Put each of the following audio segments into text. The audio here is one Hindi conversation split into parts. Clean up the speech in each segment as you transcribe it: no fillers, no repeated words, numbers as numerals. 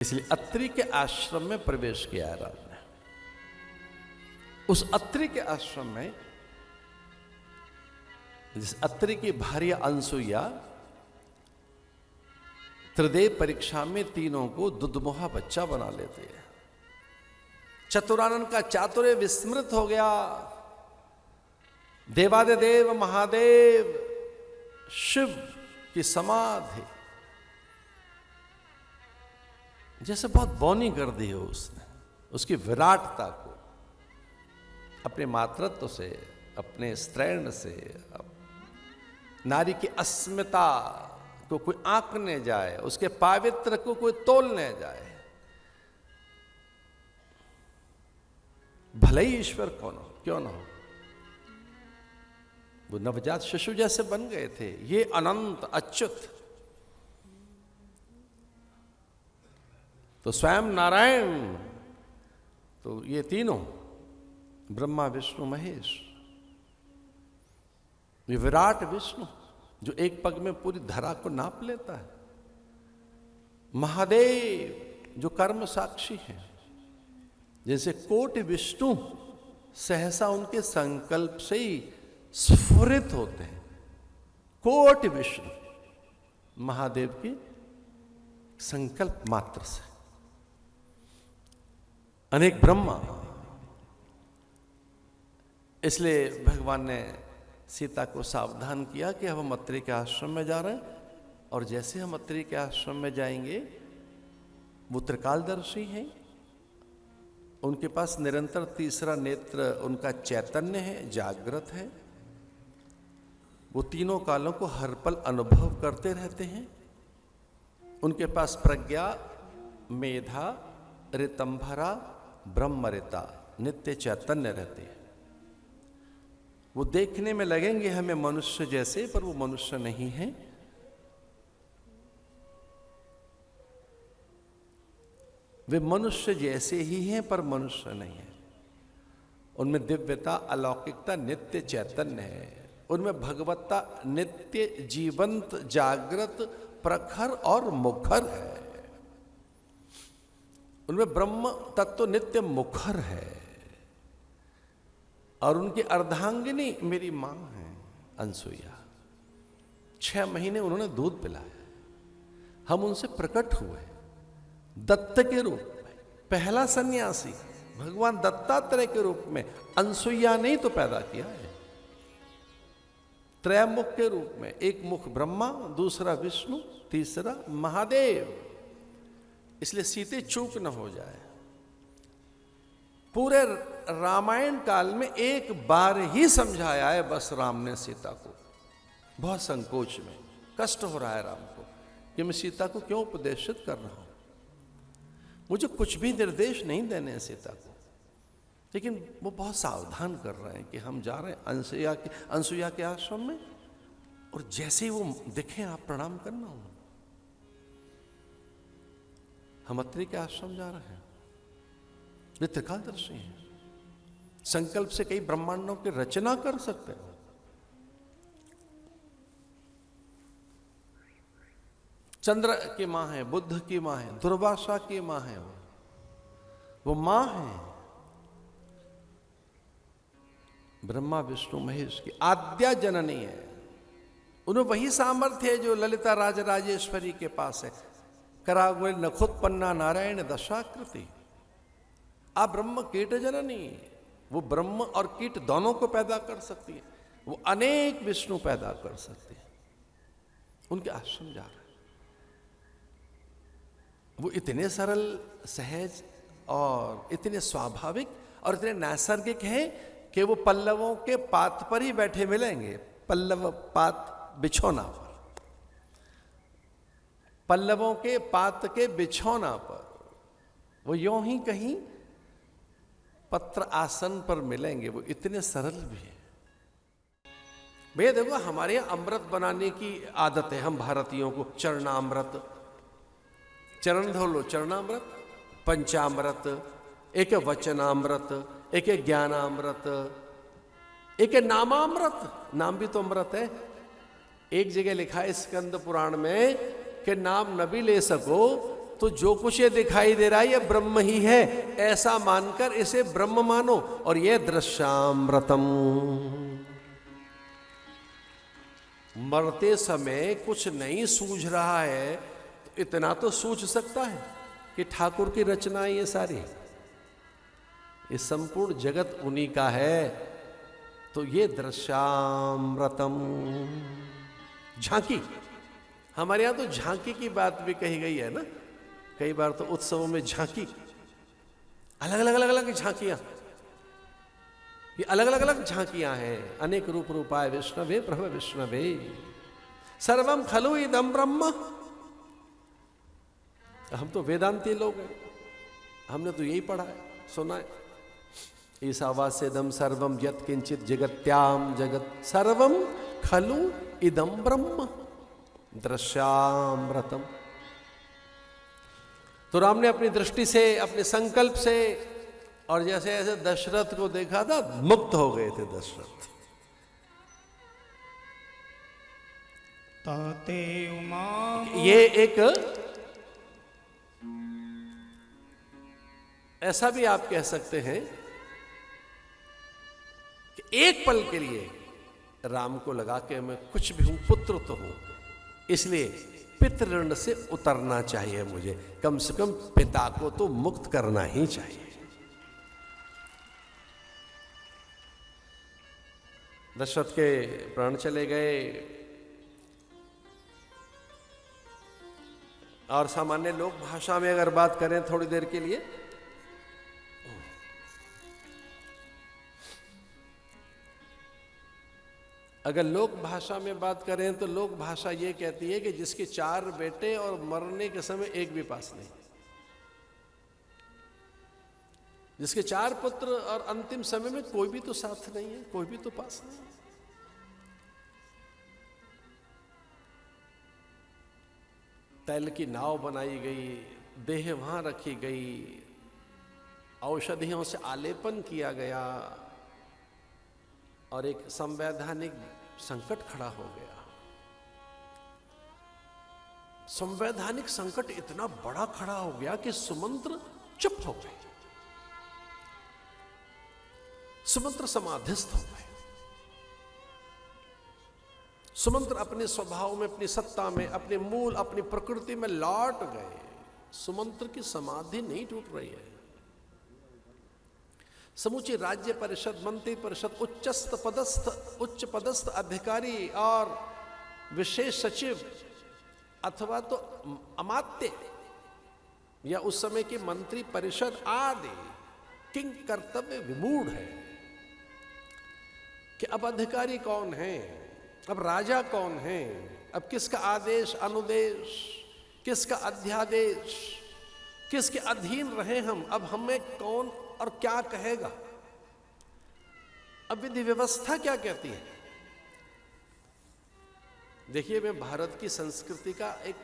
इसलिए अत्रि के आश्रम में प्रवेश किया है राम ने। उस अत्रि के आश्रम में जिस अत्रि की भार्या अनसुईया त्रिदेव परीक्षा में तीनों को दुधमुहा बच्चा बना लेते हैं। चतुरानन का चातुर्य विस्मृत हो गया। देवादिदेव महादेव शिव की समाधि जैसे बहुत बौनी कर दी हो उसने, उसकी विराटता को अपने मातृत्व से, अपने स्त्रैण से, नारी की अस्मिता को कोई आंकने जाए, उसके पावित्र को कोई तोलने जाए। भले ही ईश्वर कौन हो, क्यों ना हो, वो नवजात शिशु जैसे बन गए थे। ये अनंत अच्युत तो स्वयं नारायण, तो ये तीनों ब्रह्मा विष्णु महेश, ये विराट विष्णु जो एक पग में पूरी धरा को नाप लेता है। महादेव जो कर्म साक्षी है, जैसे कोटि विष्णु सहसा उनके संकल्प से ही स्फुरित होते हैं। कोटि विष्णु महादेव की संकल्प मात्र से। अनेक ब्रह्मा, इसलिए भगवान ने सीता को सावधान किया कि अब हम अत्रि के आश्रम में जा रहे हैं, और जैसे हम अत्रि के आश्रम में जाएंगे, वो त्रिकालदर्शी हैं, उनके पास निरंतर तीसरा नेत्र उनका चैतन्य है, जागृत है। वो तीनों कालों को हर पल अनुभव करते रहते हैं। उनके पास प्रज्ञा, मेधा, ऋतंभरा, ब्रह्मरिता, नित्य चैतन्य रहते हैं। वो देखने में लगेंगे हमें मनुष्य जैसे, पर वो मनुष्य नहीं है। वे मनुष्य जैसे ही हैं पर मनुष्य नहीं है। उनमें दिव्यता, अलौकिकता, नित्य चैतन्य है। उनमें भगवत्ता नित्य जीवंत, जागृत, प्रखर और मुखर है। उनमें ब्रह्म तत्व नित्य मुखर है। और उनकी अर्धांगिनी मेरी मां है अनसुईया। 6 महीने उन्होंने दूध पिलाया। हम उनसे प्रकट हुए दत्त के रूप में। पहला सन्यासी भगवान दत्तात्रेय के रूप में अनसुईया ने ही तो पैदा किया है। त्रैमुख के रूप में, एक मुख ब्रह्मा, दूसरा विष्णु, तीसरा महादेव। इसलिए सीते चूक न हो जाए। पूरे रामायण काल में एक बार ही समझाया है बस राम ने सीता को, बहुत संकोच में। कष्ट हो रहा है राम को कि मैं सीता को क्यों उपदेशित कर रहा हूं। मुझे कुछ भी निर्देश नहीं देने हैं सीता को, लेकिन वो बहुत सावधान कर रहे हैं कि हम जा रहे हैं अनसुईया के आश्रम में, और जैसे ही वो दिखे आप प्रणाम करना हो। हम अत्रि के आश्रम जा रहे हैं। वे त्रिकालदर्शी हैं, संकल्प से कई ब्रह्मांडों की रचना कर सकते हैं। चंद्र की मां है, बुद्ध की मां है, दुर्वासा की मां है। वो मां है ब्रह्मा विष्णु महेश की आद्या जननी है। उन्हें वही सामर्थ्य है जो ललिता राजराजेश्वरी के पास है। करागुल नखोत्पन्ना नारायण दशाकृति। आप ब्रह्म कीट जननी, वो ब्रह्म और कीट दोनों को पैदा कर सकती है। वो अनेक विष्णु पैदा कर सकती है। उनके आश्रम जा रहे हैं। वो इतने सरल, सहज और इतने स्वाभाविक और इतने नैसर्गिक हैं कि वो पल्लवों के पात पर ही बैठे मिलेंगे। पल्लव पात बिछौना पर, पल्लवों के पात के बिछौना पर, वो यों ही कहीं पत्र आसन पर मिलेंगे। वो इतने सरल भी है। भैया देखो, हमारे यहां अमृत बनाने की आदत है हम भारतीयों को। चरणामृत, चरण धो लो, चरणामृत, पंचामृत, एक वचनामृत, एक ज्ञानामृत, एक नामामृत। नाम भी तो अमृत है। एक जगह लिखा है स्कंद पुराण में कि नाम न भी ले सको तो जो कुछ ये दिखाई दे रहा है ये ब्रह्म ही है, ऐसा मानकर इसे ब्रह्म मानो। और ये दृश्यामृतम। मरते समय कुछ नहीं सूझ रहा है तो इतना तो सूझ सकता है कि ठाकुर की रचना ये सारी, ये संपूर्ण जगत उन्हीं का है। तो ये दृश्यामृतम, झांकी। हमारे यहां तो झांकी की बात भी कही गई है ना, कई बार तो उत्सवों में झांकी, अलग अलग अलग अलग झांकियां, ये अलग अलग अलग झांकियां हैं। अनेक रूप रूपाय विष्णवे प्रभ विष्णवे सर्वम खलु इदम ब्रह्म। हम तो वेदांती लोग हैं, हमने तो यही पढ़ा है, सुना है। ईशावास्यदम सर्वम यत् किंचित जगत्याम जगत सर्वम खलु इदम ब्रह्म दृश्यामृतम। तो राम ने अपनी दृष्टि से, अपने संकल्प से, और जैसे ऐसे दशरथ को देखा था, मुक्त हो गए थे दशरथ। ताते उमा ये एक ऐसा भी आप कह सकते हैं कि एक पल के लिए राम को लगा के मैं कुछ भी हूं, पुत्र तो हूं, इसलिए पितृऋण से उतरना चाहिए मुझे, कम से कम पिता को तो मुक्त करना ही चाहिए। दशरथ के प्राण चले गए और सामान्य लोक भाषा में अगर बात करें थोड़ी देर के लिए, अगर लोक भाषा में बात करें तो लोक भाषा ये कहती है कि जिसके 4 बेटे और मरने के समय एक भी पास नहीं, जिसके 4 पुत्र और अंतिम समय में कोई भी तो साथ नहीं है, कोई भी तो पास नहीं। तैल की नाव बनाई गई, देह वहां रखी गई, औषधियों से आलेपन किया गया और एक संवैधानिक संकट खड़ा हो गया। संवैधानिक संकट इतना बड़ा खड़ा हो गया कि सुमंत्र चुप हो गए, सुमंत्र समाधिस्थ हो गए। सुमंत्र अपने स्वभाव में, अपनी सत्ता में, अपने मूल, अपनी प्रकृति में लौट गए। सुमंत्र की समाधि नहीं टूट रही है। समूची राज्य परिषद, मंत्री परिषद, उच्च पदस्थ अधिकारी और विशेष सचिव अथवा तो अमात्य या उस समय की मंत्री परिषद आदि किंग कर्तव्य विमूढ़ है कि अब अधिकारी कौन है, अब राजा कौन है, अब किसका आदेश अनुदेश, किसका अध्यादेश, किसके अधीन रहे हम, अब हमें कौन और क्या कहेगा, अब विधि व्यवस्था क्या कहती है। देखिए, मैं भारत की संस्कृति का एक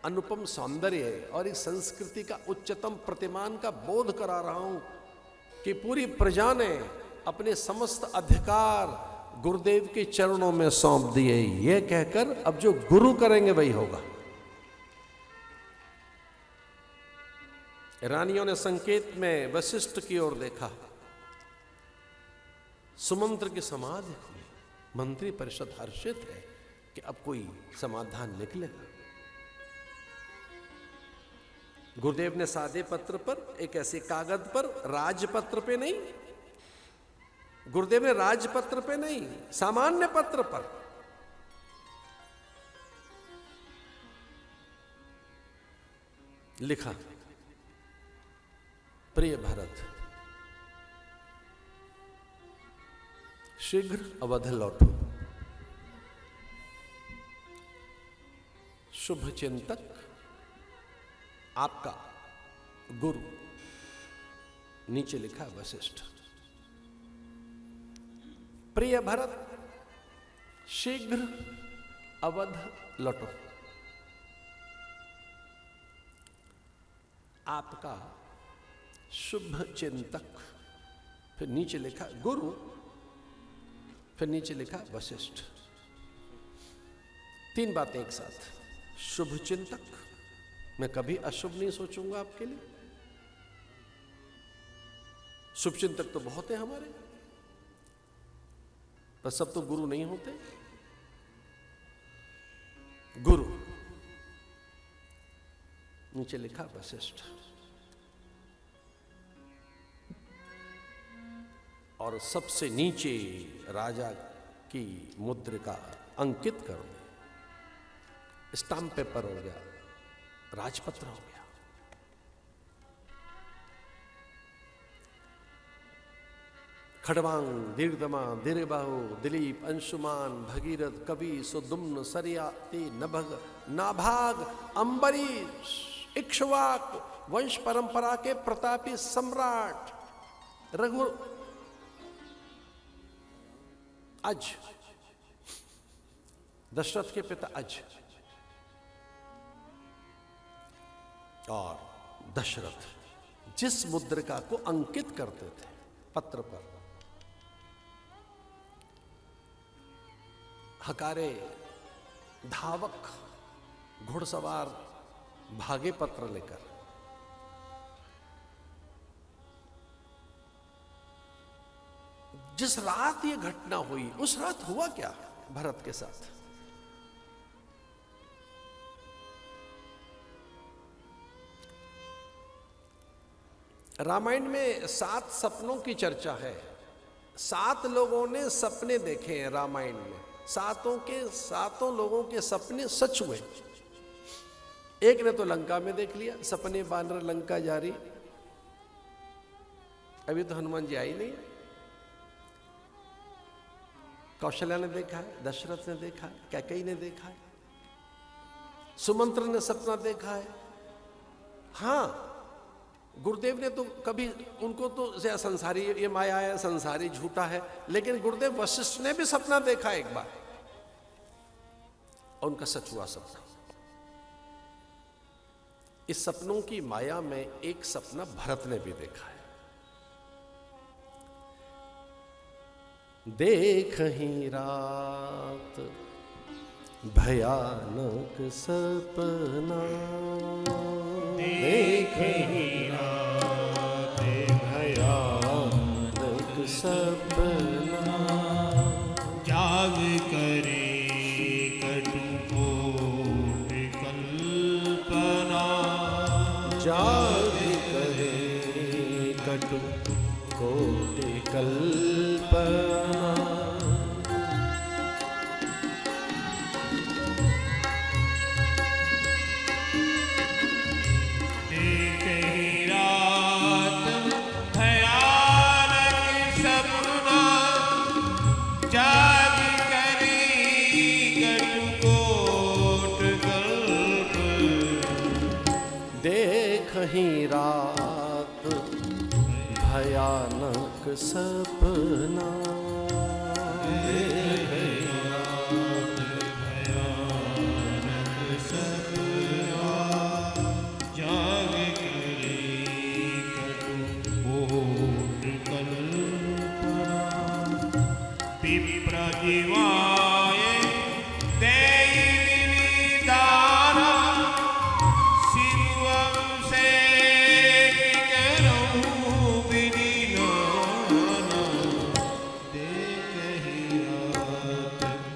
अनुपम सौंदर्य और इस संस्कृति का उच्चतम प्रतिमान का बोध करा रहा हूं कि पूरी प्रजा ने अपने समस्त अधिकार गुरुदेव के चरणों में सौंप दिए, ये कहकर अब जो गुरु करेंगे वही होगा। रानियों ने संकेत में वशिष्ठ की ओर देखा, सुमंत्र की समाधि खुली, मंत्री परिषद हर्षित है कि अब कोई समाधान निकलेगा। गुरुदेव ने सादे पत्र पर, एक ऐसे कागज पर, राजपत्र पे नहीं, गुरुदेव ने राजपत्र पे नहीं, सामान्य पत्र पर लिखा, प्रिय भरत, शीघ्र अवध लौटो। शुभ चिंतक आपका गुरु। नीचे लिखा वशिष्ठ। प्रिय भरत, शीघ्र अवध लौटो। आपका शुभ चिंतक। फिर नीचे लिखा गुरु, फिर नीचे लिखा वशिष्ठ। 3 बातें एक साथ। शुभ चिंतक, मैं कभी अशुभ नहीं सोचूंगा आपके लिए। शुभचिंतक तो बहुत है हमारे, पर सब तो गुरु नहीं होते। गुरु नीचे लिखा वशिष्ठ, और सबसे नीचे राजा की मुद्रिका अंकित कर दे, स्टाम्प पेपर हो गया, राजपत्र हो गया। खड़वांग, दीर्घदमा, दीर्घबाहु, दिलीप, अंशुमान, भगीरथ, कवि, सुदुम्न, सरियाती, नभग, नाभाग, अंबरीश, इक्ष्वाक, वंश परंपरा के प्रतापी सम्राट रघु, अज, दशरथ के पिता अज, और दशरथ जिस मुद्रिका को अंकित करते थे पत्र पर, हकारे धावक घुड़सवार भागे पत्र लेकर, जिस रात ये घटना हुई उस रात हुआ क्या भरत के साथ? रामायण में 7 सपनों की चर्चा है। 7 लोगों ने सपने देखे हैं रामायण में, सातों लोगों के सपने सच हुए। एक ने तो लंका में देख लिया, सपने बानर लंका जारी, अभी तो हनुमान जी आई नहीं। कौशल्या ने देखा है, दशरथ ने देखा है, कैकेयी ने देखा है, सुमंत्र ने सपना देखा है। हाँ, गुरुदेव ने तो कभी, उनको तो संसारी, ये माया है, संसारी झूठा है, लेकिन गुरुदेव वशिष्ठ ने भी सपना देखा एक बार, और उनका सच हुआ सपना। इस सपनों की माया में एक सपना भरत ने भी देखा है। देख ही रात भयानक सपना, देख ही रात भयानक सपना, जाग करे कटुकोट कल्पना, जाग करे कटुकोट कल्पना, कहीं रात भयानक सपना, भयानक सपना,